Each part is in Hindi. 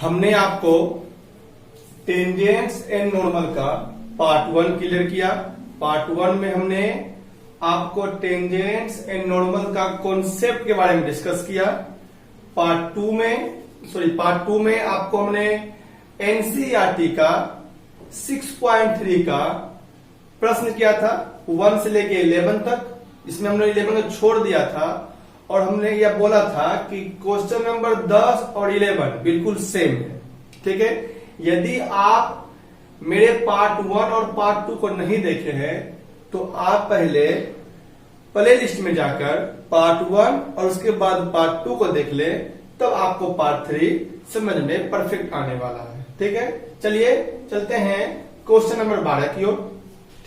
हमने आपको टेंजेंट्स एंड नॉर्मल का पार्ट 1 क्लियर किया। पार्ट 1 में हमने आपको टेंजेंट्स एंड नॉर्मल का कॉन्सेप्ट के बारे में डिस्कस किया। पार्ट 2 में आपको हमने एनसीईआरटी का 6.3 का प्रश्न किया था 1 से लेके 11 तक। इसमें हमने 11 को छोड़ दिया था और हमने यह बोला था कि क्वेश्चन नंबर 10 और 11 बिल्कुल सेम है। ठीक है, यदि आप मेरे पार्ट 1 और पार्ट 2 को नहीं देखे हैं तो आप पहले प्ले लिस्ट में जाकर पार्ट 1 और उसके बाद पार्ट 2 को देख ले, तब आपको पार्ट 3 समझ में परफेक्ट आने वाला है। ठीक है, चलिए चलते हैं क्वेश्चन नंबर 12 की ओर।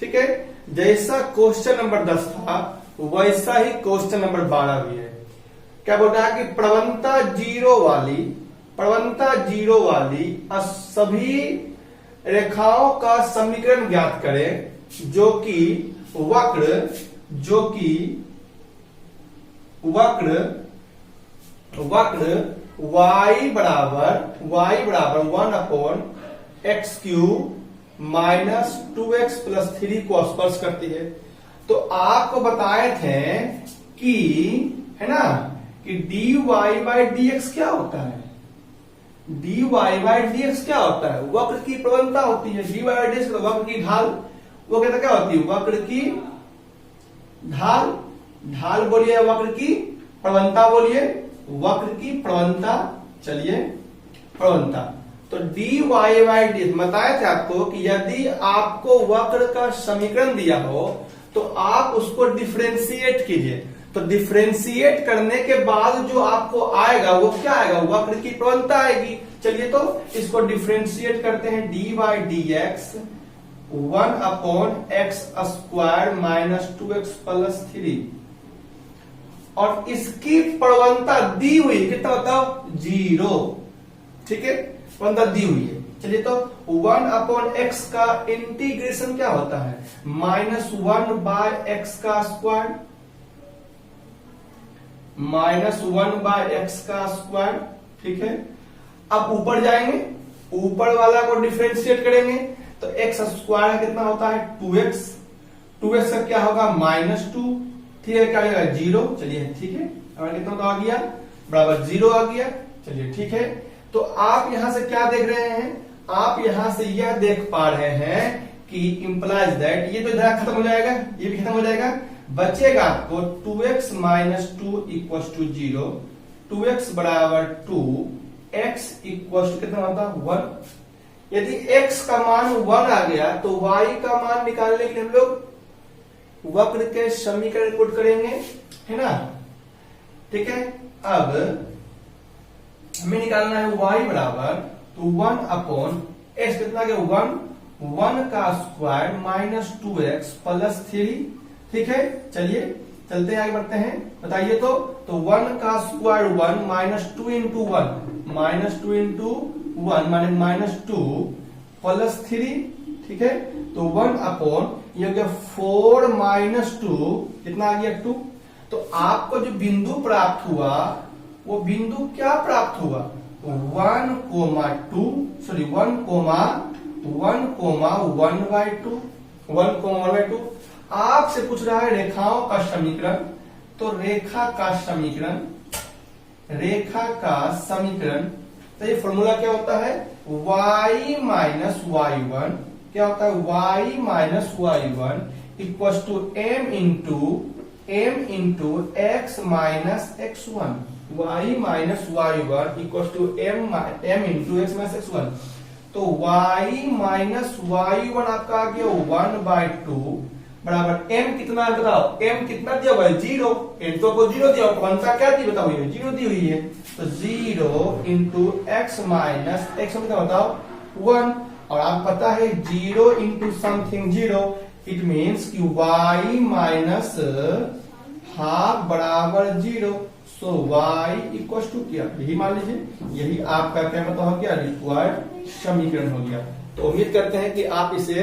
ठीक है, जैसा क्वेश्चन नंबर 10 था वैसा ही क्वेश्चन नंबर 12 भी है। क्या बोल रहा है कि प्रवणता जीरो वाली सभी रेखाओं का समीकरण ज्ञात करें जो कि वक्र y बराबर 1/x³ माइनस 2x प्लस 3 को स्पर्श करती है। तो आपको बताए थे कि है ना कि dy/dx क्या होता है। dy/dx क्या होता है? वक्र की प्रवणता होती है। dy/dx वक्र की ढाल, वो कहता क्या होती है? वक्र की ढाल बोलिए, वक्र की प्रवणता बोलिए, वक्र की प्रवणता। चलिए प्रवणता, तो dy/dx बताया था आपको कि यदि आपको वक्र का समीकरण दिया हो तो आप उसको डिफरेंशिएट कीजिए। तो डिफरेंशिएट करने के बाद जो आपको आएगा वो क्या आएगा? वक्र की प्रवणता आएगी। चलिए तो इसको डिफरेंशिएट करते हैं। dy/dx 1/x² minus 2x plus 3 और इसकी प्रवणता दी हुई कितना बताओ? 0। ठीक है, प्रवणता दी हुई है। चलिए तो 1/x का इंटीग्रेशन क्या होता है? -1/x²। -1/x²। ठीक है, अब ऊपर जाएंगे, ऊपर वाला को डिफरेंशिएट करेंगे तो x² कितना होता है? 2x। 2x का क्या होगा? -2। ठीक है, क्या आएगा? 0। चलिए ठीक है, और कितना तो आ गया? बराबर 0 आ गया। चलिए ठीक है, तो आप यहां से क्या देख रहे हैं? आप यहां से यह देख पा रहे हैं कि इंप्लाइज दैट ये तो इधर खत्म हो जाएगा, ये भी खत्म हो जाएगा, बचेगा आपको 2x minus 2 equal to 0। 2x बराबर 2, x इक्वल टू कितना होता? 1। यदि x का मान 1 आ गया तो y का मान निकालने के लिए हम लोग वक्र के समीकरण पुट करेंगे, है ना। ठीक है, अब हमें निकालना है y बराबर तो 1/x कितना गया? 1 का स्क्वायर माइनस 2x प्लस 3। ठीक है, चलिए चलते हैं, आगे बढ़ते हैं। बताइए तो 1 का square 1 minus 2 into 1 minus 2 into 1 minus 2 plus 3। ठीक है, तो 1/, ये हो गया 4 माइनस 2 कितना आ गया? 2। तो आपको जो बिंदु प्राप्त हुआ वो बिंदु क्या प्राप्त हुआ? 1,2 सॉरी 1,1/2 आपसे पूछ रहा है रेखाओं का समीकरण। तो रेखा का समीकरण तो ये फॉर्मूला क्या होता है? y माइनस y1 क्या होता है? y minus y1 equal to m into x minus x1। y minus y1 equal to m into x minus x1। तो y माइनस y1 आपका आ गया 1/2 बराबर m कितना है बताओ? m कितना दिया हुआ है? 0। m तो को 0 दिया, प्रवणता क्या दी बताओ? 0 दी हुई है। तो 0 इंटू x माइनस x कितना बताओ? 1। और आप पता है 0 इंटू समथिंग 0, इट मीन्स कि y माइनस हाफ बराबर 0। सो y इक्वल टू क्या? यही मान लीजिए, यही आपका क्या मतलब हो गया? रिक्वायर्ड समीकरण हो गया। तो उम्मीद करते हैं कि आप इसे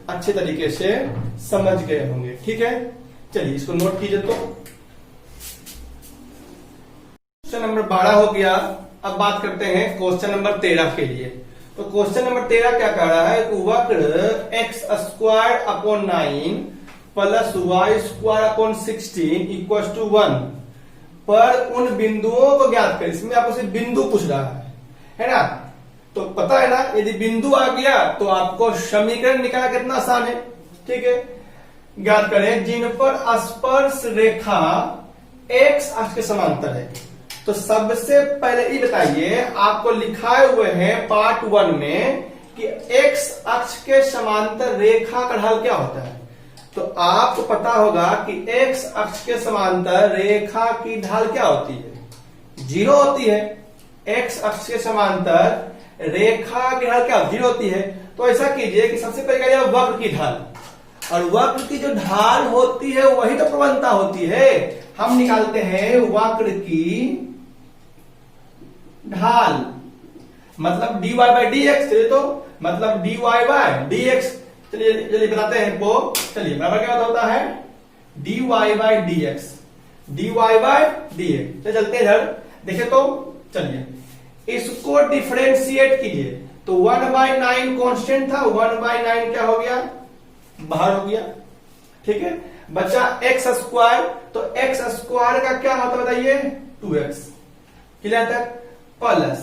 अच्छे तरीके से समझ गए होंगे। ठीक है, चलिए इसको नोट कीजिए। तो क्वेश्चन नंबर 12 हो गया अब बात करते हैं क्वेश्चन नंबर 13 के लिए। तो क्वेश्चन नंबर 13 क्या कह रहा है, वक्र X square upon 9 plus Y square upon 16 equal to 1 पर उन बिंदुओं को ज्ञात करें। इसमें आपसे बिंदु पूछ रहा है ना। तो पता है ना, यदि बिंदु आ गया तो आपको समीकरण निकालना कितना आसान है। ठीक है, ज्ञात करें जिन पर स्पर्श रेखा एक्स अक्ष के समांतर है। तो सबसे पहले ये बताइए, आपको लिखाए हुए हैं पार्ट 1 में कि एक्स अक्ष के समांतर रेखा का ढाल क्या होता है। तो आपको पता होगा कि एक्स अक्ष के समांतर रेखा की ढाल क्या होती है, 0 होती है। एक्स अक्ष के समांतर रेखा की ढाल क्या 0 होती है। तो ऐसा कीजिए कि सबसे पहले करिए वक्र की ढाल, और वक्र की जो ढाल होती है वही तो प्रवणता होती है। हम निकालते हैं वक्र की ढाल, मतलब dy बाई डी एक्स। चलिए तो मतलब dy बाई डी एक्स, चलिए बताते हैं वो। चलिए बराबर क्या होता है, dy by D x, dy by D x. चलते हैं इधर, देखे तो चलिए इसको डिफरेंशिएट कीजिए। तो 1/9 कांस्टेंट था, 1/9 क्या हो गया, बाहर हो गया। ठीक है, बचा एक्स स्क्वायर। तो एक्स स्क्वायर का क्या होता है बताइए, 2x। क्लियर तक, प्लस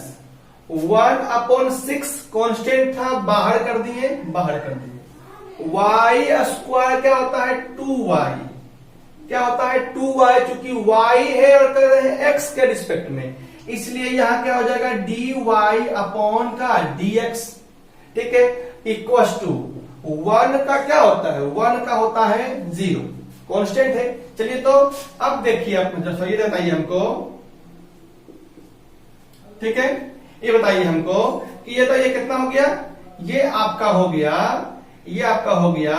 1/6 कांस्टेंट था, बाहर कर दिए, बाहर कर दिए। वाई स्क्वायर क्या होता है, 2y। क्या होता है, 2y, चूंकि y है और कर रहे हैं x के रिस्पेक्ट में, इसलिए यहां क्या हो जाएगा, dy अपॉन का dx। ठीक है, इक्वल टू 1 का क्या होता है, 1 का होता है 0, कांस्टेंट है। चलिए तो अब देखिए, आप सही बताइए हमको। ठीक है, ये बताइए हमको कि ये तो ये कितना हो गया, ये आपका हो गया, ये आपका हो गया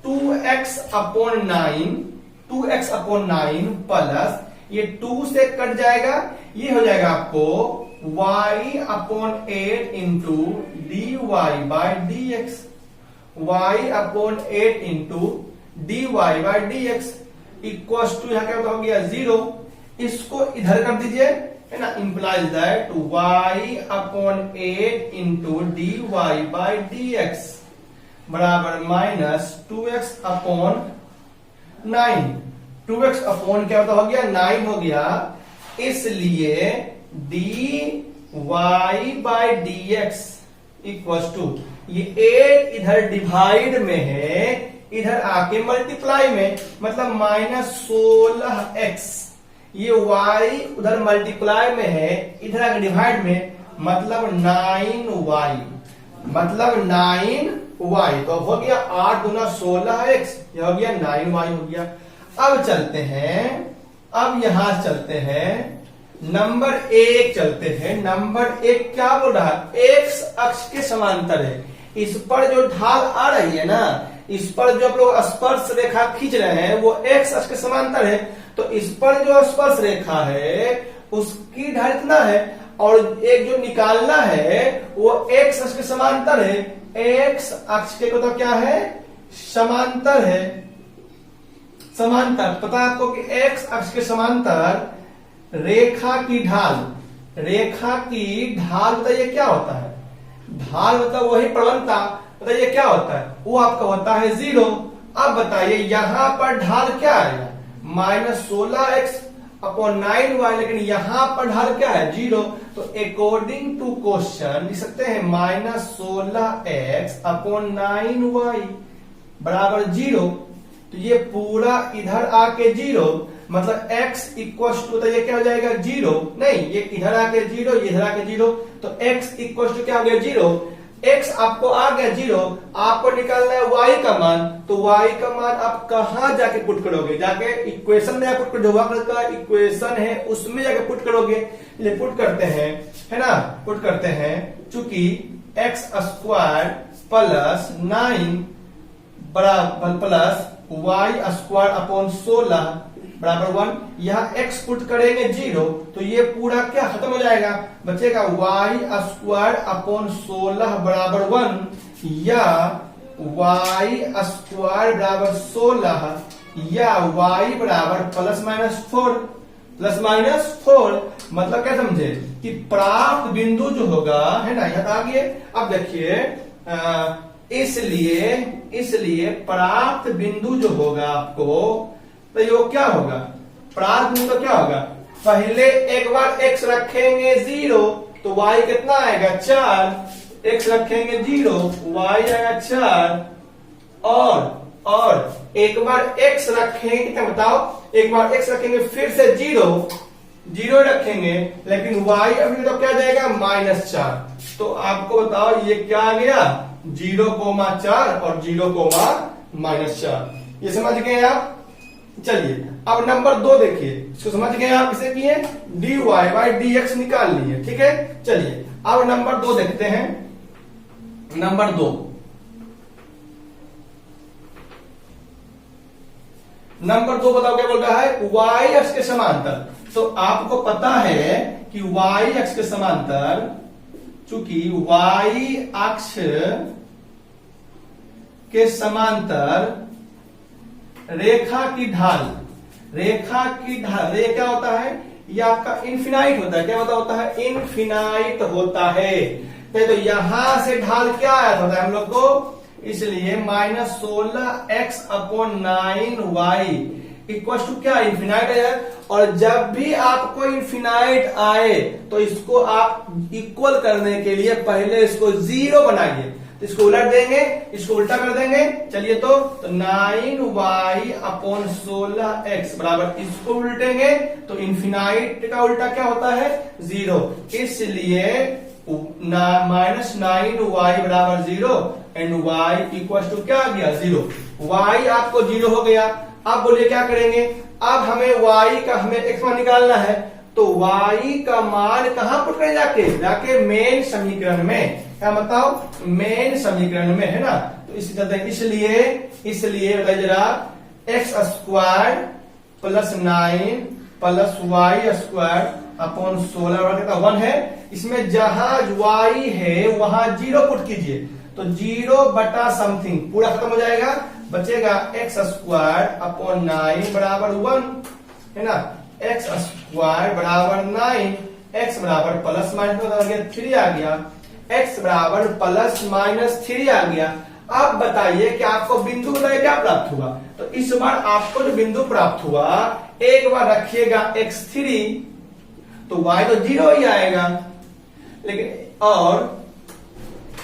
2x upon 9, 2x upon 9 plus ये 2 से कट जाएगा, ये हो जाएगा आपको y upon 8 into D Y by D X, y upon 8 into D Y by D X equal to यहां क्या हो गया 0। इसको इधर कर दीजिए, है ना, implies that y upon 8 into D Y by D X बराबर minus 2x upon 9। 2x upon क्या होता हो गया, 9 हो गया। इसलिए dy by D X equal to ये 8 इधर डिवाइड में है, इधर आके मल्टीप्लाई में, मतलब माइनस 16x। ये y उधर मल्टीप्लाई में है, इधर आके डिवाइड में, मतलब 9y, मतलब 9y। तो हो गया 8 दूना 16x, यह हो गया 9y हो गया। अब चलते हैं, अब यहां चलते हैं नंबर 1 चलते हैं। नंबर 1 क्या बोल रहा है, एक्स अक्ष के समांतर है। इस पर जो ढाल आ रही है ना, इस पर जो आप लोग स्पर्श रेखा खींच रहे हैं वो एक्स अक्ष के समांतर है। तो इस पर जो स्पर्श रेखा है उसकी ढाल इतना है, और एक जो निकालना है वो एक्स अक्ष के समांतर है। एक्स अक्ष के तो क्या है, समांतर है, समांतर। पता है आपको कि एक्स अक्ष के समांतर रेखा की ढाल, रेखा की ढाल बताइए क्या होता है, ढाल मतलब वही प्रवणता, बताइए क्या होता है, वो आपका होता है 0। अब बताइए यहां पर ढाल क्या आएगा, माइनस 16x अपॉन 9y, लेकिन यहां पर ढाल क्या है 0। तो अकॉर्डिंग टू क्वेश्चन लिख सकते हैं माइनस 16x अपॉन 9y बराबर 0। तो ये पूरा इधर आके 0, मतलब x इक्वल टू, तो ये क्या हो जाएगा 0, नहीं ये इधर आके 0, ये इधर आके 0, तो x इक्वल टू क्या हो गया 0। x आपको आ गया 0, आपको निकालना है y का मान। तो y का मान आप कहां जाके पुट करोगे, जाके इक्वेशन में पुट करोगे, वक्र का इक्वेशन है उसमें जाके पुट करोगे। ये पुट करते हैं, है ना, पुट करते हैं, चूंकि x स्क्वायर प्लस 9 बराबर प्लस y स्क्वायर अपॉन 16 बराबर 1, यहां x पुट करेंगे 0, तो ये पूरा क्या खत्म हो जाएगा, बचेगा y स्क्वायर अपॉन 16 बराबर 1, या y स्क्वायर बराबर 16, या y बराबर प्लस माइनस 4। Plus minus 4। मतलब क्या समझे कि प्राप्त बिंदु जो होगा, है ना, यहां आ गए। अब देखिए इसलिए प्राप्त बिंदु जो होगा आपको, तो ये क्या होगा, प्राप्त बिंदु क्या होगा, पहले एक बार x रखेंगे 0 तो y कितना आएगा 4, x रखेंगे 0 y आएगा 4, और एक बार x रखेंगे, क्या बताओ, एक बार x रखेंगे फिर से 0 रखेंगे, लेकिन y अभी तो क्या जाएगा -4। तो आपको बताओ ये क्या आ गया, 0,4 और 0,-4। ये समझ गए आप। चलिए अब नंबर 2 देखिए, इसको समझ गए आप, इसे किए dy बाई dx निकाल लिए, ठीक है। चलिए अब नंबर 2 देखते हैं। नंबर 2 बताओ क्या बोल रहा है, y अक्ष के समांतर। तो आपको पता है कि y अक्ष के समांतर, चूंकि y अक्ष के समांतर रेखा की ढाल ये क्या होता है, ये आपका इनफिनाइट होता है। क्या होता है, इनफिनाइट होता है। तो यहां से ढाल क्या आया होता है हम लोग को, इसलिए -16x/9y इक्वल टू क्या, इन्फिनाइट है। और जब भी आपको इन्फिनाइट आए तो इसको आप इक्वल करने के लिए पहले इसको 0 बनाइए। तो इसको उलट देंगे, इसको उल्टा कर देंगे। चलिए तो 9y/16x बराबर, इसको उल्टेंगे तो इन्फिनाइट का उल्टा क्या होता है, 0। इसलिए -9y बराबर 0 एंड y इक्वल टू क्या आ गया, 0। y आपको 0 हो गया। अब बोलिए क्या करेंगे, अब हमें y का x मान निकालना है। तो y का मान कहां पुट करें, जाके मेन समीकरण में। क्या बताओ, मेन समीकरण में, है ना। तो इसलिए बताइए जरा, x² + 9 + y² / 1 है। इसमें जहां y है वहां 0 पुट कीजिए, तो 0 बटा समथिंग पूरा खत्म हो जाएगा, बचेगा x² / 9 बराबर 1, है ना। x² बराबर 9, x बराबर ±3 आ गया, x बराबर ±3 आ गया। अब बताइए कि आपको बिंदु बताइए क्या प्राप्त हुआ। तो इस बार आपको जो बिंदु प्राप्त हुआ, एक बार रखिएगा x3 तो y तो 0 ही आएगा, लेकिन और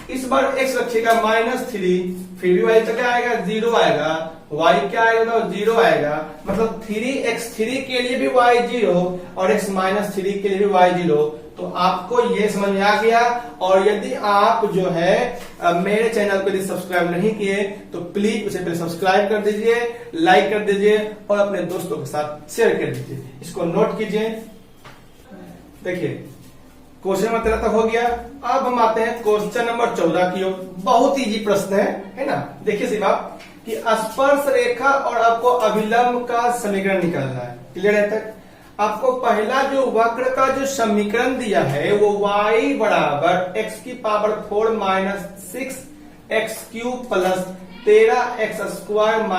इस बार x रखिएगा -3, फिर भी y तो क्या आएगा, 0 आएगा। y क्या आएगा, तो 0 आएगा। मतलब 3x3 के लिए भी y 0 और x -3 के लिए भी y 0। तो आपको ये समझ में आ गया। और यदि आप जो है मेरे चैनल को यदि सब्सक्राइब नहीं किए तो प्लीज उसे पहले सब्सक्राइब कर दीजिए, लाइक कर दीजिए और अपने दोस्तों के साथ शेयर कर दीजिए। इसको नोट कीजिए। देखिए क्वेश्चन नंबर 13 तक हो गया। अब हम आते हैं क्वेश्चन नंबर 14 की ओर। बहुत इजी प्रश्न है ना। देखिए सिर्फ आप कि स्पर्श रेखा और आपको अभिलंब का समीकरण निकालना है। क्लियर है तक। आपको पहला जो वक्र का जो समीकरण दिया है वो y बराबर x⁴ - 6x³ + 13x² -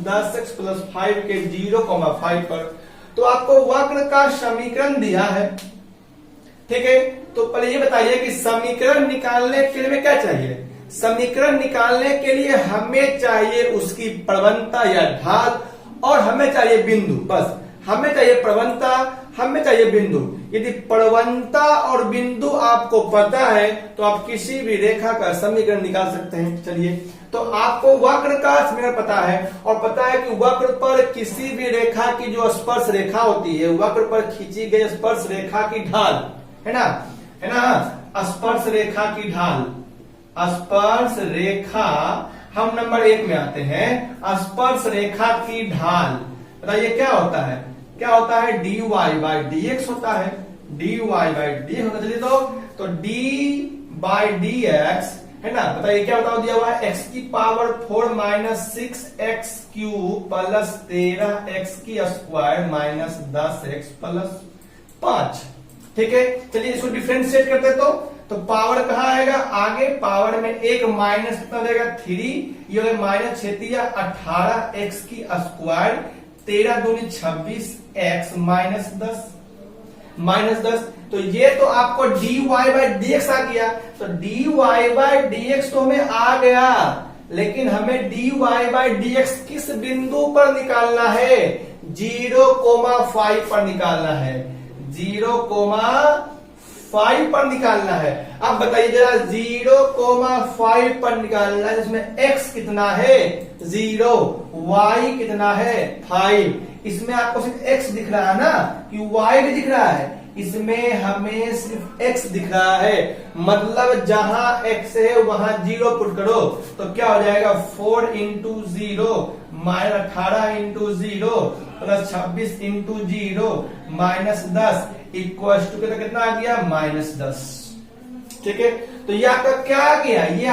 10x + 5 के 0,5 पर। तो आपको वक्र का समीकरण दिया है, ठीक है। तो पहले ये बताइए कि समीकरण निकालने के लिए क्या चाहिए। समीकरण निकालने के लिए हमें चाहिए उसकी प्रवणता या ढाल, और हमें चाहिए बिंदु। बस हमें चाहिए प्रवणता, हमें चाहिए बिंदु। यदि प्रवणता और बिंदु आपको पता है तो आप किसी भी रेखा का समीकरण निकाल सकते हैं। चलिए, तो आपको वक्र का समीकरण पता है, और पता है कि वक्र पर किसी भी रेखा की जो स्पर्श रेखा होती है, वक्र पर खींची गई स्पर्श रेखा की ढाल, है ना, स्पर्श रेखा की ढाल, स्पर्श रेखा। हम नंबर 1 में आते हैं। स्पर्श रेखा की ढाल बताइए क्या होता है, क्या होता है, dy बाई dx होता है, dy बाई dx होता है। चलिए तो d बाई dx, है ना, बताइए क्या बताओ दिया हुआ है, x⁴ - 6x³ + 13x² - 10x + 5। ठीक है। चलिए इसको डिफरेंशिएट करते तो पावर कहां आएगा, आगे पावर में एक माइनस कितना देगा 3, ये -6 18x² 13 दूनी 26 x -10 तो ये तो आपको dy बाई dx आ गया। तो dy बाई dx तो हमें आ गया, लेकिन हमें dy बाई dx किस बिंदु पर निकालना है? 0,5 पर निकालना है। 0,5 पर निकालना है। अब बताइए जरा, 0,5 पर निकालना है, जिसमें x कितना है? 0, y कितना है? 5। इसमें आपको सिर्फ x दिख रहा है ना, कि y भी दिख रहा है? इसमें हमें सिर्फ x दिख रहा है, मतलब जहां x है वहां 0 पुट करो तो क्या हो जाएगा? 4 into 0 -18 into 0 plus 26 into 0 -10 equal to कितना आ गया? -10। ठीक है, तो ये आपका क्या आ गया? ये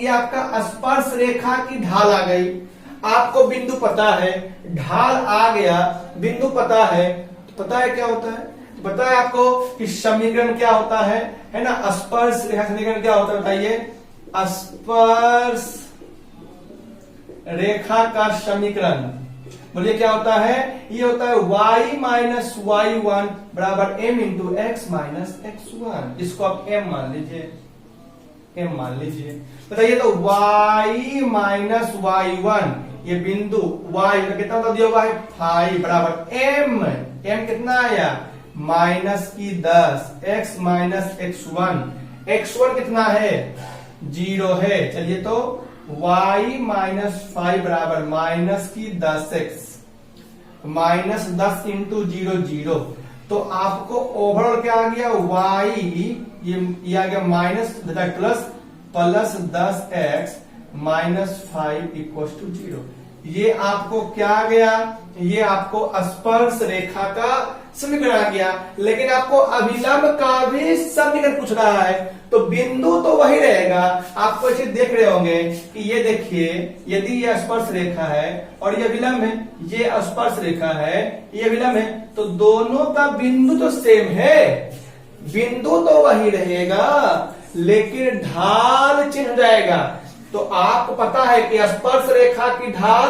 आपका स्पर्श रेखा की ढाल आ गई। आपको बिंदु पता है, ढाल आ गया, बिंदु पता है, तो पता है क्या होता है? पता है आपको कि समीकरण क्या होता है ना? स्पर्श रेखा समीकरण क्या होता है बताइए? स्पर्श रेखा का समीकरण बोलिए क्या होता है? ये होता है y माइनस y1 बराबर m into x minus x1। इसको आप m मान लीजिए, m मान लीजिए। बताइए तो y माइनस y1, ये बिंदु y कितना दिया हुआ है? 5 बराबर m कितना आया? -10 x माइनस x1 कितना है? 0 है। चलिए तो y माइनस 5 बराबर -10x -10 इंटू 0 तो आपको ओवरऑल क्या आ गया? y ये आ गया प्लस 10x -5 इक्वल टू 0। ये आपको क्या आ गया? ये आपको स्पर्श रेखा का समीकरण आ गया, लेकिन आपको अभिलंब का भी समीकरण पूछ रहा है, तो बिंदु तो वही रहेगा। आपको इसे देख रहे होंगे कि ये देखिए, यदि ये स्पर्श रेखा है और ये अभिलंब है, ये स्पर्श रेखा है, ये अभिलंब है, तो दोनों का बिंदु तो सेम है, बिंदु तो वही रहेगा, लेकिन ढाल चेंज हो जाएगा। तो आपको पता है कि स्पर्श रेखा की ढाल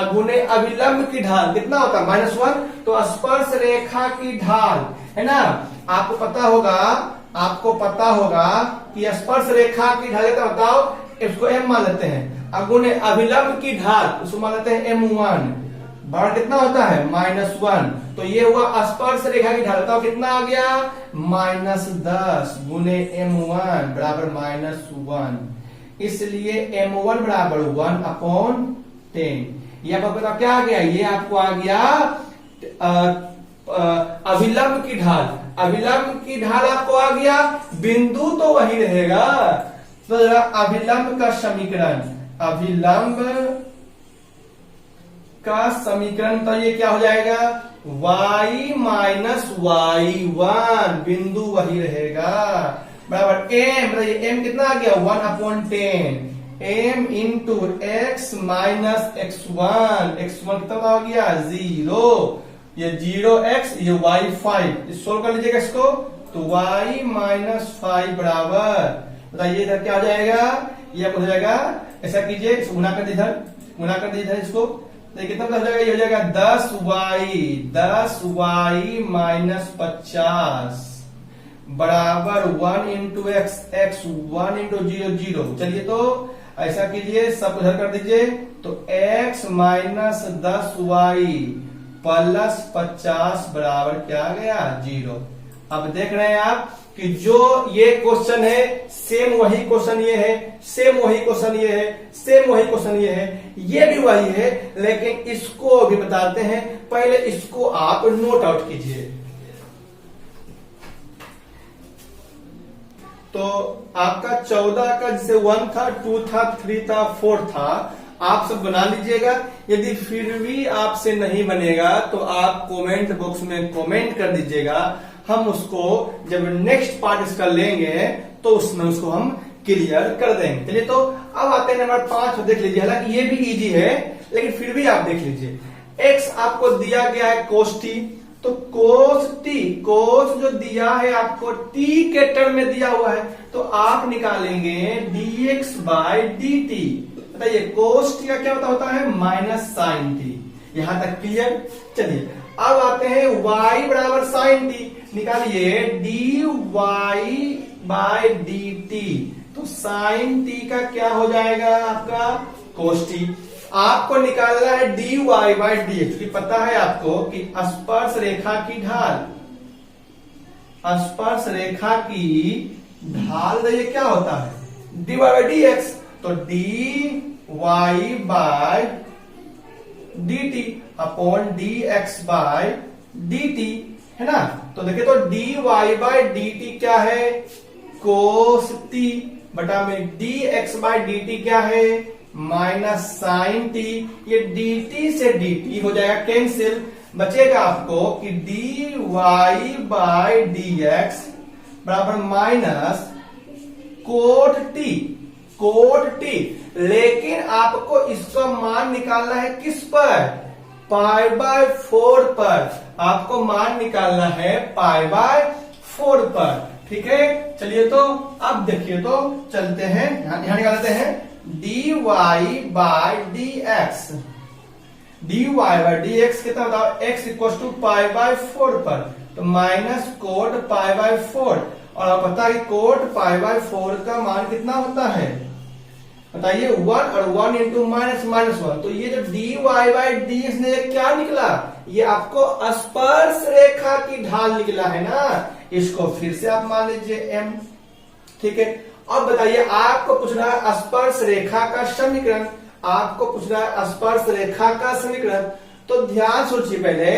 गुने अभिलंब की ढाल कितना होता है? -1। तो स्पर्श रेखा की ढाल है ना, आपको पता होगा कि स्पर्श रेखा की ढाल कितना? बताओ, इसको m मान लेते हैं। गुने अभिलंब की ढाल उसको मान लेते हैं m1 बराबर कितना होता है? -1। तो ये हुआ स्पर्श रेखा की ढाल, बताओ कितना आ गया? -10 गुने m1 बराबर -1। इसलिए m1 बराबर 1/10। ये आपको पता क्या आ गया? ये आपको आ गया अभिलंब की ढाल। अभिलंब की ढाल आपको आ गया, बिंदु तो वही रहेगा। तो जरा अभिलंब का समीकरण, अभिलंब का समीकरण तो ये क्या हो जाएगा? y माइनस y1, बिंदु वही रहेगा, बराबर m। बताइए m कितना आ गया? 1/10 m into x minus x1 कितना हो गया? 0। ये 0x, ये y5, सोल्व कर लीजिएगा इसको, तो y माइनस 5 बराबर, बताइए इधर क्या हो जाएगा? ये आपको हो जाएगा, ऐसा कीजिए, गुना कर दीजिए इधर इसको, तो कितना हो जाएगा? ये हो जाएगा 10y माइनस 50 बराबर 1 इंटू एक्स 1 इंटू 0। चलिए तो ऐसा कीजिए, सब उधर कर दीजिए, तो x माइनस 10y प्लस 50 बराबर क्या आ गया? 0। अब देख रहे हैं आप कि जो ये क्वेश्चन है, सेम वही क्वेश्चन ये है, सेम वही क्वेश्चन ये है, सेम वही क्वेश्चन ये है, ये भी वही है, लेकिन इसको भी बताते हैं। पहले इसको आप नोट आउट कीजिए। तो आपका 14 का जैसे 1 था, 2 था, 3 था, 4 था, आप सब बना लीजिएगा। यदि फिर भी आपसे नहीं बनेगा तो आप कमेंट बॉक्स में कमेंट कर दीजिएगा, हम उसको जब नेक्स्ट पार्ट इसका लेंगे तो उसमें उसको हम क्लियर कर देंगे। चलिए तो अब आते हैं नंबर 5, देख लीजिए। हालांकि ये भी इजी है, लेकिन फिर भी आप देख लीजिए। x आपको दिया गया है cos t, तो cos t, cos जो दिया है आपको t के टर्म में दिया हुआ है, तो आप निकालेंगे dx बाय dt। बताइए cos t का क्या होता है? Minus sine t। यहां तक क्लियर। चलिए अब आते हैं y बराबर साइन टी, निकालिए dy बाय dt, तो साइन टी का क्या हो जाएगा आपका कोस टी। आपको निकालना है dy बाय dx, पता है आपको कि स्पर्श रेखा की ढाल, स्पर्श रेखा की ढाल ये क्या होता है dy बाय dx, तो dy by dt upon dx by dt है ना। तो देखिए तो dy बाय dt क्या है कोस टी, बटा में dx बाय dt क्या है माइनस साइन टी, ये dt से dt हो जाएगा कैंसिल, बचेगा आपको कि dy बाय dx बराबर माइनस कोट टी, लेकिन आपको इसका मान निकालना है किस पर, पाई बाय 4 पर, आपको मान निकालना है पाई बाय 4 पर, ठीक है। चलिए तो अब देखिए तो चलते हैं, यहां निकालते हैं dy बाय dx कितना बताओ x equal to pi by 4 पर, तो माइनस कोट पाई बाय 4, और आप पता है कोट पाई बाय 4 का मान कितना होता है बताइए 1, और 1 इंटू माइनस 1, तो ये जो dy बाय dx ने क्या निकला, ये आपको स्पर्श रेखा की ढाल निकला है ना, इसको फिर से आप मान लीजिए m, ठीक है। अब बताइए आपको पूछ रहा है स्पर्श रेखा का समीकरण, आपको पूछ रहा है स्पर्श रेखा का समीकरण, तो ध्यान सोचिए पहले,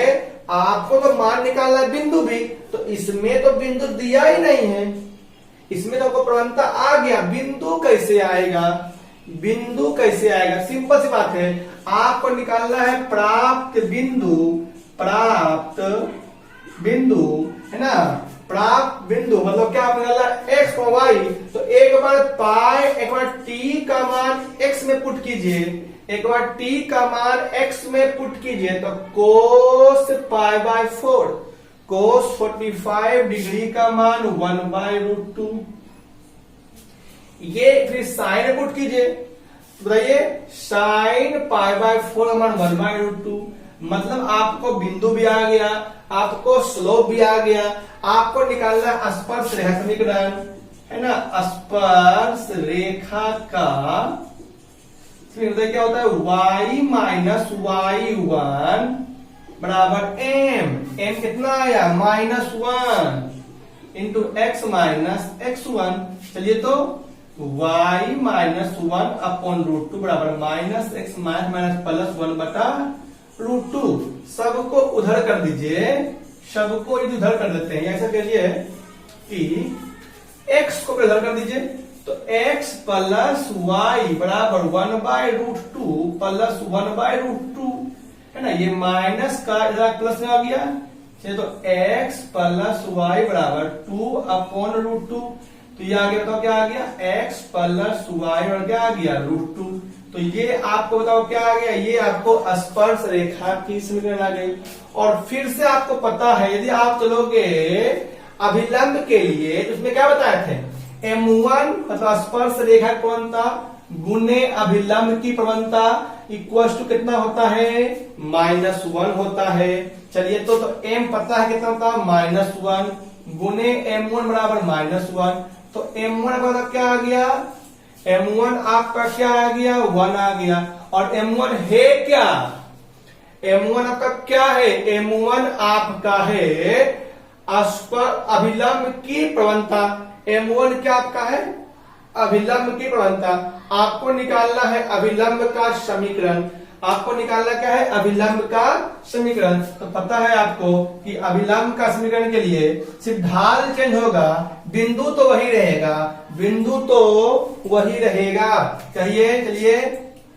आपको तो मान निकालना है बिंदु भी, तो इसमें तो बिंदु दिया ही नहीं है, इसमें तो आपको प्रवणता आ गया, बिंदु कैसे आएगा, बिंदु कैसे आएगा, सिंपल सी बात है, आपको निकालना है प्राप्त बिंदु है ना, प्राप्त बिंदु मतलब क्या निकालना x और y, तो एक बार पाई, एक बार t का मान x में पुट कीजिए, एक बार t का मान x में पुट कीजिए, तो कोस पाई बाय 4, कोस 45 डिग्री का मान 1/√2, ये फिर साइन पुट कीजिए, बताइए साइन पाई बाय 4 का मान 1/√2, मतलब आपको बिंदु भी आ गया, आपको स्लोप भी आ गया, आपको निकालना स्पर्श रेखा समीकरण है ना, स्पर्श रेखा का क्या होता है y माइनस y1 बराबर m कितना आया -1 इंटू x माइनस x1, चलिए तो y माइनस 1 अपॉन √2 बराबर माइनस x माइनस प्लस 1 बटा √2, सबको उधर कर दीजिए, सबको इधर कर देते हैं, ऐसा करिए कि x को इधर कर दीजिए, तो x प्लस y बराबर 1/√2 प्लस 1/√2 है ना, ये माइनस का इधर प्लस में आ गया, चलिए तो x प्लस y बराबर 2 अपॉन √2, तो ये आ गया, तो क्या आ गया x प्लस y और क्या आ गया √2, तो ये आपको बताओ क्या आ गया, ये आपको स्पर्श रेखा की समीकरण आ गई। और फिर से आपको पता है यदि आप चलोगे अभिलंब के लिए, तो उसमें क्या बताए थे m1 मतलब स्पर्श रेखा की प्रवणता गुने अभिलंब की प्रवणता इक्वल टू कितना होता है -1 होता है। चलिए तो m पता है कितना होता है -1 गुने m1 बराबर -1, तो m1 मतलब क्या आ गया, m1 आपका क्या आ गया 1 आ गया, और m1 है क्या, m1 आपका क्या है, m1 आपका है अभिलंब की प्रवणता, m1 क्या आपका है अभिलंब की प्रवणता, आपको निकालना है अभिलंब का समीकरण, आपको निकालना क्या है अभिलंब का समीकरण, तो पता है आपको कि अभिलंब का समीकरण के लिए सिर्फ ढाल चेंज होगा, बिंदु तो वही रहेगा, बिंदु तो वही रहेगा, कहिए चलिए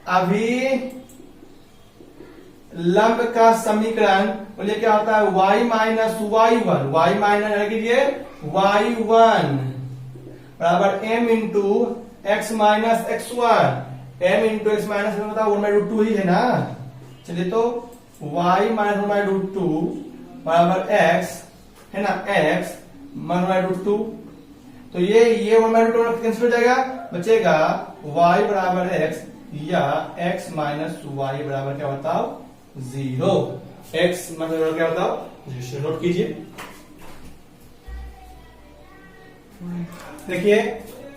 अभिलंब का समीकरण बोलिए क्या होता है y minus y1, y minus कीजिए y1 बराबर m into x minus x1, m into x minus होता है 1/√2 ही है ना, चलिए तो y माइनस 1/√2 बराबर x है ना, x 1/√2, तो ये 1/√2 कैंसिल हो जाएगा, बचेगा y बराबर x या x माइनस y बराबर क्या बताओ 0। x मतलब क्या बताओ, नोट कीजिए। देखिए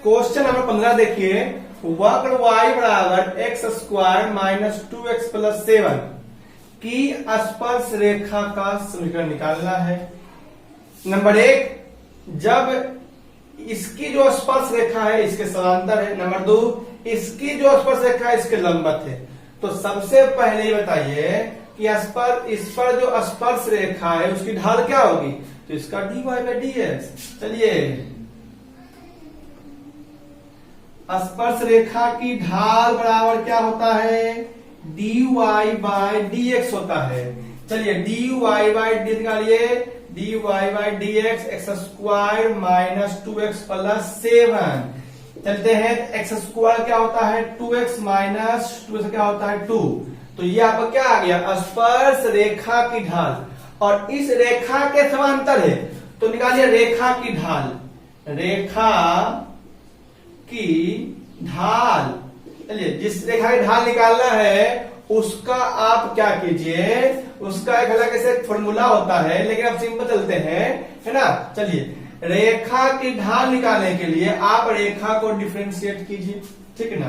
क्वेश्चन नंबर 15 देखिए, वक्र y बराबर x square minus 2x plus 7 की स्पर्श रेखा का समीकरण निकालना है। नंबर 1, जब इसकी जो स्पर्श रेखा है इसके समांतर है। नंबर 2, इसकी जो स्पर्श रेखा है इसके लंबवत है। तो सबसे पहले ये बताइए कि इस पर जो स्पर्श रेखा है उसकी ढाल क्या होगी, तो इसका dy बाई dx। चलिए स्पर्श रेखा की ढाल बराबर क्या होता है, dy बाई dx होता है। चलिए dy बाई dx निकालिए, dy by dx x square minus 2x plus 7। चलते हैं, एक्स स्क्वायर क्या होता है 2x माइनस 2 क्या होता है 2। तो ये आपका क्या आ गया, स्पर्श रेखा की ढाल, और इस रेखा के समांतर है तो निकालिए रेखा की ढाल। रेखा की ढाल, चलिए जिस रेखा की ढाल निकालना है उसका आप क्या कीजिए, उसका एक अलग से फॉर्मूला होता है, लेकिन आप सिंपल चलते हैं, है ना। चलिए रेखा की ढाल निकालने के लिए आप रेखा को डिफरेंशिएट कीजिए, ठीक है ना।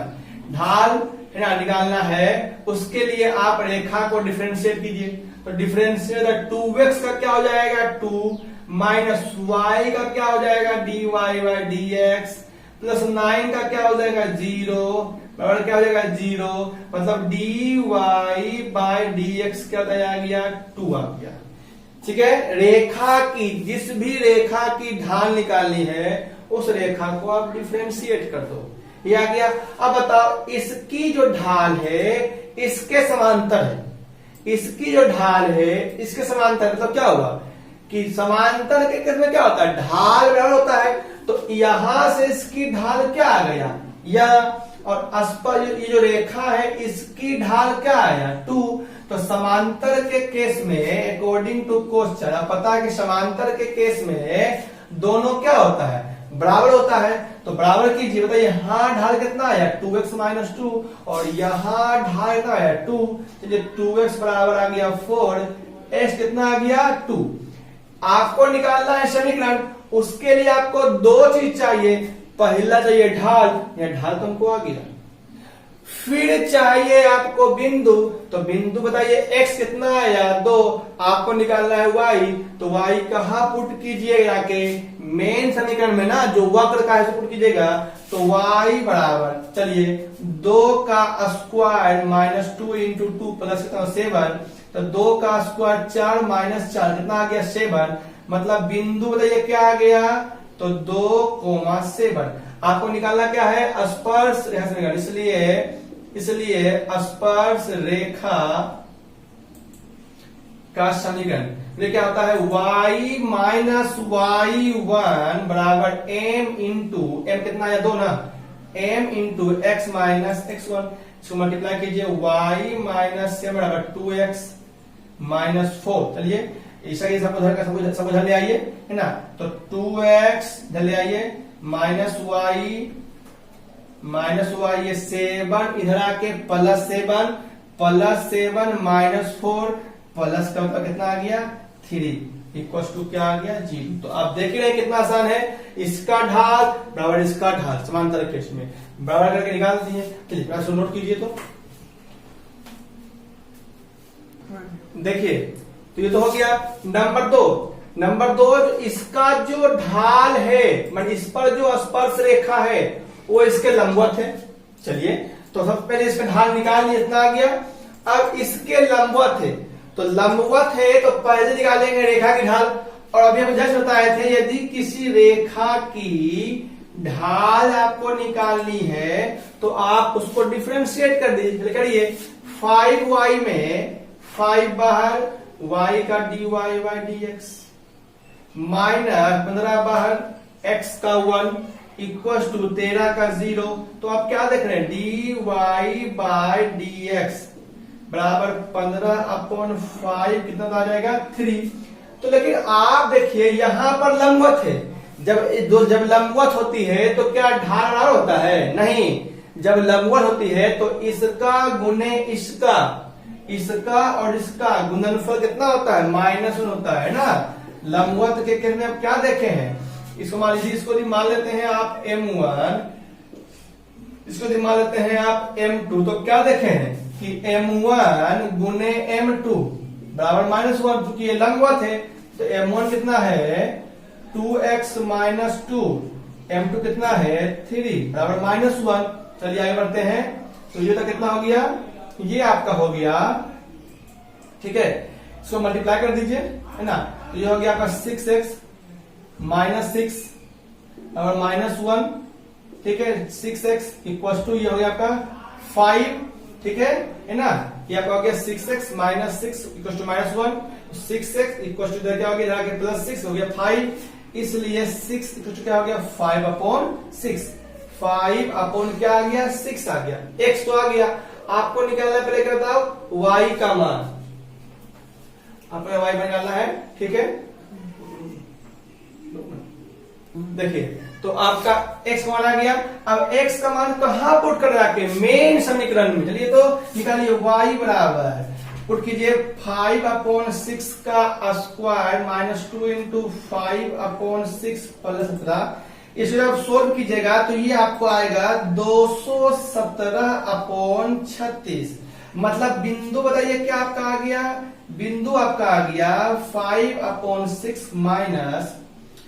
ढाल है ना निकालना है, उसके लिए आप रेखा को डिफरेंशिएट कीजिए। तो डिफरेंशिएट 2x का क्या हो जाएगा 2 माइनस y का क्या हो जाएगा dy बाई dx प्लस 9 का क्या हो जाएगा 0 बराबर क्या हो जाएगा 0, मतलब dy बाई dx क्या आ गया 2 आ गया। ठीक है, रेखा की जिस भी रेखा की ढाल निकालनी है उस रेखा को आप डिफरेंशिएट कर दो, ये आ गया। अब बताओ इसकी जो ढाल है इसके समांतर है, इसकी जो ढाल है इसके समांतर, मतलब क्या होगा कि समांतर के केस में क्या होता है ढाल बराबर होता है। तो यहां से इसकी ढाल क्या आ गया यह, और स्पर ये जो रेखा है इसकी ढाल क्या आया 2। तो समांतर के केस में अकॉर्डिंग टू क्वेश्चन आप पता है कि समांतर के केस में दोनों क्या होता है बराबर होता है। तो बराबर कीजिए, बताइए यहाँ ढाल कितना आया 2x माइनस 2 और यहाँ ढाल कितना आया 2। चलिए 2x बराबर आ गया 4, x कितना आ गया 2। आपको निकालना है समीकरण, उसके लिए आपको दो चीज चाहिए, पहला चाहिए ढाल, या ढाल तुमको आ गया, फिर चाहिए आपको बिंदु। तो बिंदु बताइए x कितना आया 2, आपको निकालना है y, तो y कहाँ पुट कीजिएगा के मेन समीकरण में ना, जो वक्र का है पुट कीजिएगा। तो y बराबर चलिए 2 का स्क्वायर माइनस 2 इंटू 2 प्लस कितना 7, तो 2 का स्क्वायर 4 माइनस 4 कितना आ गया 7, मतलब बिंदु बताइए क्या आ गया तो 2,7। आपको निकालना क्या है स्पर्श रेखा समीकरण, इसलिए स्पर्श रेखा का समीकरण ये क्या होता है y माइनस y1 बराबर m इंटू m कितना है 2 ना, m into x minus x1, इसको मल्टीप्लाई कीजिए y माइनस से बराबर 2x माइनस 4। चलिए ऐसा ही सब उधर ले आइए, है ना। तो 2x इधर ले आइए माइनस y ये 7 इधर आके प्लस 7 माइनस 4 प्लस का मतलब कितना आ गया 3 इक्वल टू क्या आ गया 0। तो आप देख रहे हैं कितना आसान है, इसका ढाल बराबर इसका ढाल समांतर केस में बराबर करके निकाल दिए। चलिए नोट कीजिए। तो देखिए तो ये तो हो गया। नंबर 2 इसका जो ढाल है मतलब इस पर जो स्पर्श रेखा है वो इसके लंबवत है। चलिए तो सबसे पहले इसका ढाल निकाल लिया, इतना आ गया। अब इसके लंबवत है, तो लंबवत है तो पहले निकालेंगे रेखा की ढाल। और अभी हम जस्ट बताए थे यदि किसी रेखा की ढाल आपको निकालनी है तो आप उसको डिफरेंशिएट कर दीजिए। करिए 5y में 5 बाहर y का dy बाई dx माइनस 15 बाहर x का 1 इक्वल टू 13 का 0। तो आप क्या देख रहे हैं dy बाई dx बराबर 15/5 कितना आ जाएगा 3। तो लेकिन आप देखिए यहां पर लंबवत है, जब लंबवत होती है तो क्या ढाल बराबर होता है नहीं, जब लंबवत होती है तो इसका गुने इसका इसका और इसका गुणनफल कितना होता है, -1 होता है ना। लंबवत के केस में आप क्या देखे हैं, इसको मान लीजिए, इसको मान लेते हैं आप m1, इसको मान लेते हैं आप m2, तो क्या देखे हैं कि m1 गुने m2 बराबर -1, क्योंकि ये लंबवत है। तो m1 कितना है 2x - 2, m2 कितना है 3 बराबर -1। चलिए आगे बढ़ते हैं। तो ये तो कितना हो गया, ये आपका हो गया, ठीक है। इसको मल्टीप्लाई कर दीजिए, है ना। तो ये हो गया आपका 6x -6 और -1, ठीक है। 6x इक्वल टू ये हो गया आपका 5, ठीक है ना। ये आपका हो गया 6x - 6 equal to -1, 6x equal to क्या हो गया +6 हो गया 5, इसलिए 6 इक्वल टू क्या हो गया 5/6, 5 क्या आ गया 6 आ गया। x तो आ गया, आपको निकालना पहले क्या बताओ y का मान, आपको y निकालना है, ठीक है। देखिए तो आपका x का मान आ गया। अब x का मान कहां पुट कर रहा है, मेन समीकरण में। चलिए तो निकालिए, y बराबर पुट कीजिए 5/6 का स्क्वायर -2 इंटू 5/6 + 17। इसे आप सोल्व कीजिएगा तो ये आपको आएगा 217/36। मतलब बिंदु बताइए क्या आपका आ गया, बिंदु आपका आ गया 5/6 माइनस,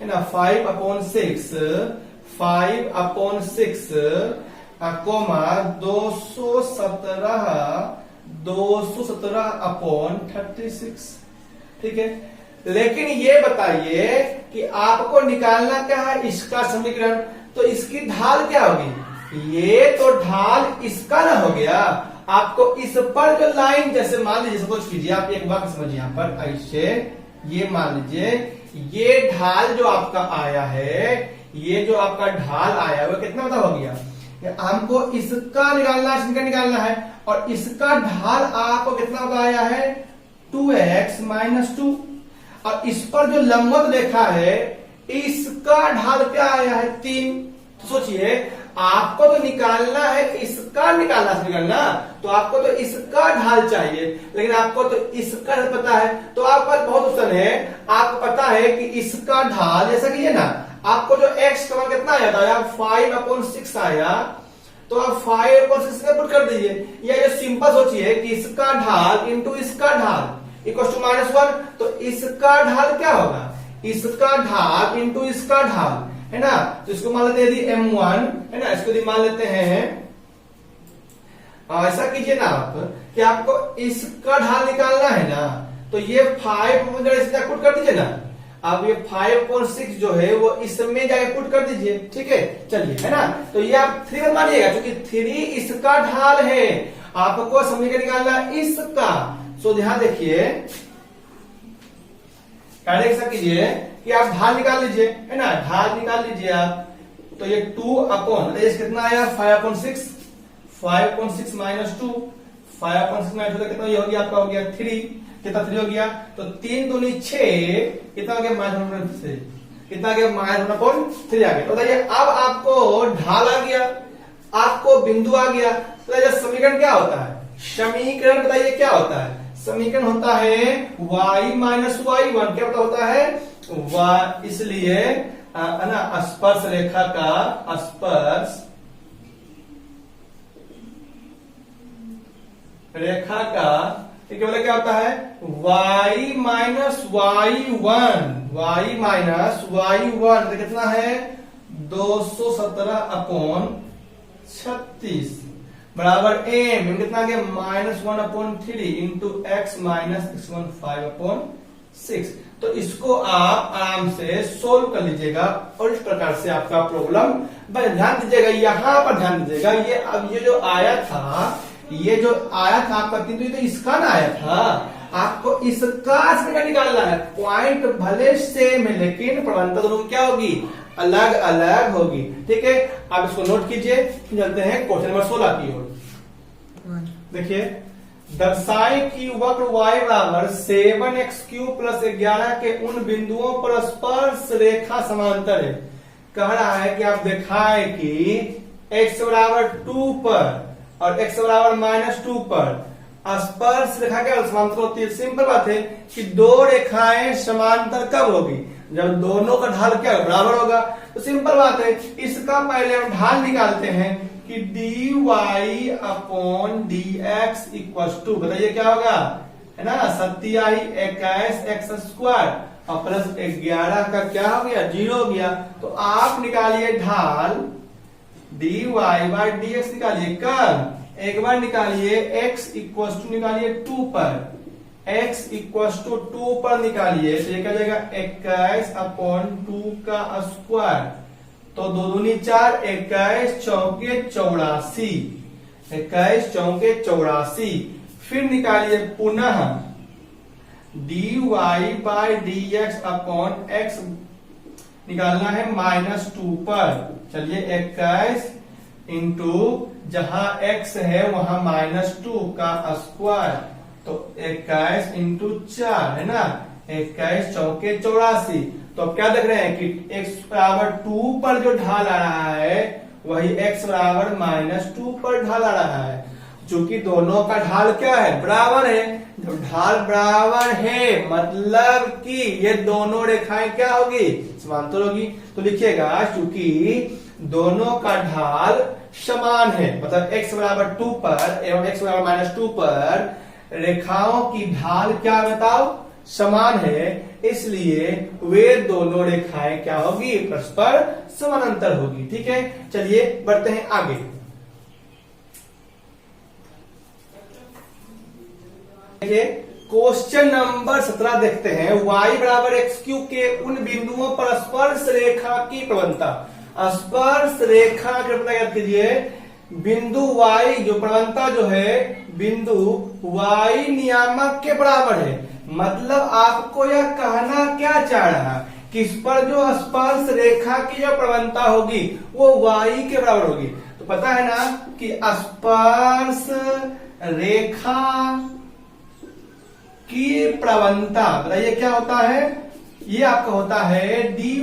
है ना, 5/6 कोमा 217/36, ठीक है। लेकिन ये बताइए कि आपको निकालना क्या है, इसका समीकरण। तो इसकी ढाल क्या होगी, ये तो ढाल इसका ना हो गया। आपको इस पर जो लाइन, जैसे मान लीजिए सपोज कीजिए, आप एक बात समझिए यहां पर ऐसे, ये मान लीजिए ये ढाल जो आपका आया है, ये जो आपका ढाल आया वो कितना बता हो गया, हमको इसका निकालना है, इसका निकालना है, और इसका ढाल आपको कितना बता आया है 2x - 2, और इस पर जो लंबवत रेखा है इसका ढाल क्या आया है 3। तो सोचिए आपको तो निकालना है, इसका निकालना, तो आपको तो इसका ढाल चाहिए, लेकिन आपको तो इसका पता है। तो आपका बहुत ऑप्शन है, आपको पता है कि इसका ढाल, जैसा कि ये ना, आपको जो x का मान कितना आया था 5/6 आया, तो आप 5/6 में पुट कर दीजिए। या ये सिंपल सोचिए कि इसका ढाल इंटू इसका ढाल इक्वल टू -1, तो इसका ढाल क्या होगा, इसका ढाल इंटू इसका ढाल, है ना। तो इसको मान लेते हैं यदि m1, है ना, इसको यदि मान लेते हैं, ऐसा कीजिए ना आप कि आपको इसका ढाल निकालना है ना, तो ये 5 पुट कर दीजिए ना। अब ये 5/6 जो है वो इसमें जाके पुट कर दीजिए, ठीक है। चलिए, है ना, तो ये आप 3 मानिएगा, क्योंकि 3 इसका ढाल है, आपको समीकरण निकालना इसका। सो ध्यान देखिए, ऐसा कीजिए कि आप ढाल निकाल लीजिए, है ना, ढाल निकाल लीजिए आप। तो ये 2 कितना आया 5/6, 5/6 - 2, 5/6 - 2 कितना, ये हो गया आपका हो गया 3, कितना 3 हो गया, तो 3 दूनी 6, कितना हो गया -1/3, कितना गया -1/3 आ गया। तो बताइए अब आपको ढाल आ गया, आपको बिंदु आ गया। तो समीकरण क्या होता है, समीकरण बताइए क्या होता है, समीकरण होता है y - y1, क्या होता है y, इसलिए है ना, स्पर्श रेखा का स्पर्श रेखा का केवल क्या होता है y - y1 तो कितना है 217/36 बराबर m कितना गया -1/3 इंटू x - x1 5/6। तो इसको आप आराम से सोल्व कर लीजिएगा, और इस प्रकार से आपका प्रॉब्लम, ध्यान दीजिएगा यहां पर, ध्यान दीजिएगा ये अब ये जो आया था, ये जो आया था आपका, किंतु ये तो इसका ना आया था, आपको इसका निकालना है। पॉइंट भले सेम है लेकिन प्रवणता दोनों क्या होगी, अलग अलग होगी, ठीक है। आप इसको नोट कीजिए, चलते हैं क्वेश्चन नंबर 16 की ओर। देखिए, दर्शाए कि वक्र y बराबर 7x³ + 11 के उन बिंदुओं पर स्पर्श रेखा समांतर है। कह रहा है कि आप दिखाए कि x बराबर 2 पर और x बराबर -2 पर स्पर्श रेखा क्या समांतर होती है? सिंपल बात है कि दो रेखाएं समांतर कब होगी? जब दोनों का ढाल क्या बराबर होगा। तो सिंपल बात है, इसका पहले हम ढाल निकालते हैं कि dy अपॉन dx इक्वल टू, बताइए क्या होगा, है ना, 27 एक्स स्क्वायर और प्लस 11 का क्या हो गया, 0 हो गया। तो आप निकालिए ढाल dy बाई dx निकालिए, कब? एक बार निकालिए x इक्वल टू निकालिए 2 पर, x इक्वल टू 2 पर निकालिए तो ये क्या जाएगा 21 अपॉन 2 का स्क्वायर। तो 2 दूनी 4, 21 चौके 84, 21 चौके 84। फिर निकालिए पुनः dy by dx upon x निकालना है -2 पर। चलिए 21 इंटू जहां x है वहां -2 का स्क्वायर, तो 21 इंटू 4 है ना, 21 चौके 84। तो अब क्या देख रहे हैं कि x बराबर 2 पर जो ढाल आ रहा है वही x बराबर -2 पर ढाल आ रहा है, चूंकि दोनों का ढाल क्या है, बराबर है। जब ढाल बराबर है मतलब कि ये दोनों रेखाएं क्या होगी, समांतर होगी। तो लिखिएगा चूंकि दोनों का ढाल समान है, मतलब x बराबर 2 पर एवं x बराबर -2 पर रेखाओं की ढाल क्या बताओ, समान है, इसलिए वे दोनों रेखाएं क्या होगी, परस्पर समानांतर होगी। ठीक है, चलिए बढ़ते हैं आगे। क्वेश्चन नंबर 17 देखते हैं। y बराबर x³ के उन बिंदुओं पर स्पर्श रेखा की प्रवणता, स्पर्श रेखा की प्रवणता याद कीजिए। बिंदु y जो प्रवणता जो है बिंदु y नियामक के बराबर है, मतलब आपको यह कहना क्या चाह रहा कि इस पर जो स्पर्श रेखा की जो प्रवणता होगी वो y के बराबर होगी। तो पता है ना कि स्पर्श रेखा की प्रवणता बताइए क्या होता है, ये आपका होता है dy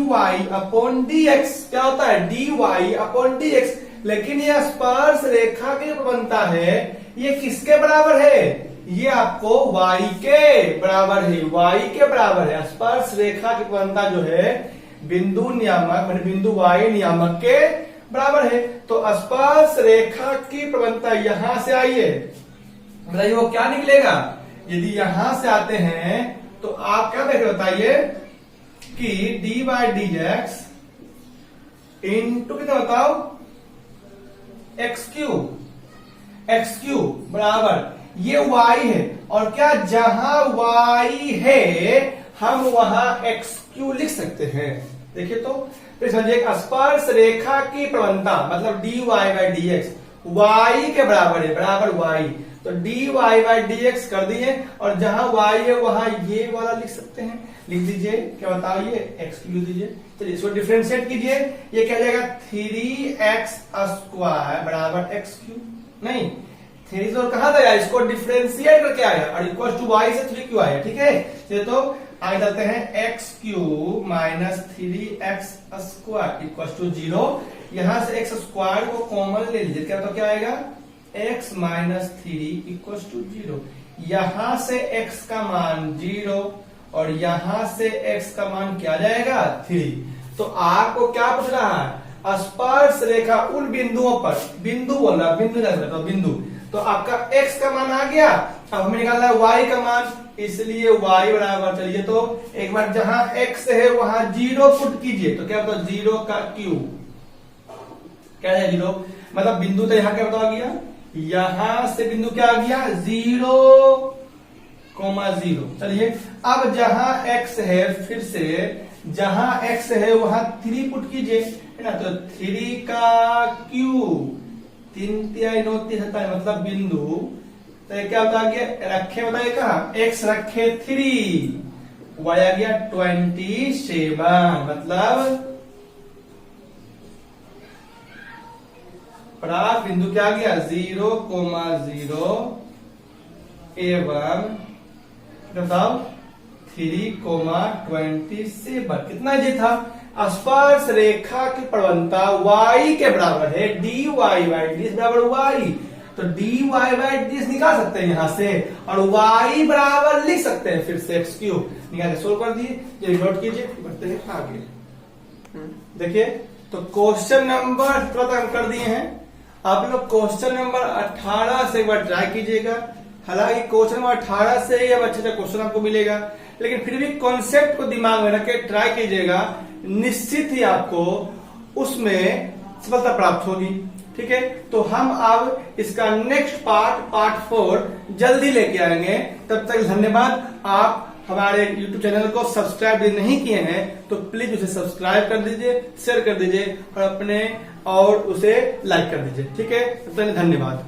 अपॉन dx। क्या होता है, dy अपॉन dx। लेकिन ये स्पर्श रेखा की जो प्रवणता है ये किसके बराबर है, ये आपको y के बराबर है, y के बराबर है। स्पर्श रेखा की प्रवणता जो है बिंदु नियामक मतलब बिंदु y नियामक के बराबर है। तो स्पर्श रेखा की प्रवणता यहां से आई है, बताइए वो क्या निकलेगा। यदि यहां से आते हैं तो आप क्या देख रहे बताइए कि dy बाई dx इंटू कितना बताओ x³ बराबर ये y है, और क्या जहां y है हम वहां x³ लिख सकते हैं। देखिए तो फिर समझिए स्पर्श रेखा की प्रवणता मतलब dy बाई dx y के बराबर है, बराबर y। तो dy बाई dx कर दिए और जहां y है वहां ये वाला लिख सकते हैं, लिख दीजिए क्या बताइए x³ दीजिए। चलिए इसको डिफरेंशिएट कीजिए, ये क्या जाएगा 3x² बराबर x³ नहीं 3 तो कहां गया, इसको डिफरेंशिएट करके आया और इक्वल टू y से 3 आया। ठीक है, चलिए तो आगे जाते हैं x³ minus 3x² equal to 0। यहां से x² को कॉमन ले लीजिए, क्या तो क्या आएगा x माइनस 3 इक्वल टू 0। यहां से x का मान 0 और यहां से x का मान क्या जाएगा 3। तो आपको क्या पूछ रहा है, स्पर्श रेखा उन बिंदुओं पर, बिंदु बोलना बिंदु नहीं तो बिंदु, तो आपका x का मान आ गया। अब हमें निकालना है y का मान, इसलिए y बराबर, चलिए तो एक बार जहां x है वहां 0 पुट कीजिए, तो क्या होता 0 का क्यूब, क्या है 0 मतलब बिंदु तो यहां क्या बता गया, यहां से बिंदु क्या आ गया 0, 0। चलिए अब जहां x है फिर से जहां x है वहां 3 पुट कीजिए, है ना, तो 3 का क्यूब 3 3 9 3 मतलब बिंदु, तो क्या बता गया रखे बताइए कहा x रखे 3, y आ गया 27 मतलब प्राप्त बिंदु क्या आ गया 0, 0 एवं बताओ 3, 27। कितना ये था, स्पर्श रेखा की प्रवणता y के बराबर है dy बाई dx बराबर y। तो dy बाई डी निकाल सकते हैं यहां से, और y बराबर लिख सकते हैं फिर से x क्यूब निकाल के सोल्व कर दिए। ये नोट कीजिए, बढ़ते हैं आगे। देखिए तो क्वेश्चन नंबर थोड़ा हम कर दिए हैं, आप लोग क्वेश्चन नंबर 18 से एक बार ट्राई कीजिएगा। हालांकि क्वेश्चन नंबर 18 से ही अब अच्छे से क्वेश्चन आपको मिलेगा, लेकिन फिर भी कॉन्सेप्ट को दिमाग में रख के ट्राई कीजिएगा, निश्चित ही आपको उसमें सफलता प्राप्त होगी। ठीक है, तो हम अब इसका नेक्स्ट पार्ट 4 जल्दी लेके आएंगे। तब तक धन्यवाद। आप हमारे YouTube चैनल को सब्सक्राइब नहीं किए हैं तो प्लीज उसे सब्सक्राइब कर दीजिए, शेयर कर दीजिए और उसे लाइक कर दीजिए। ठीक है, तब तक धन्यवाद।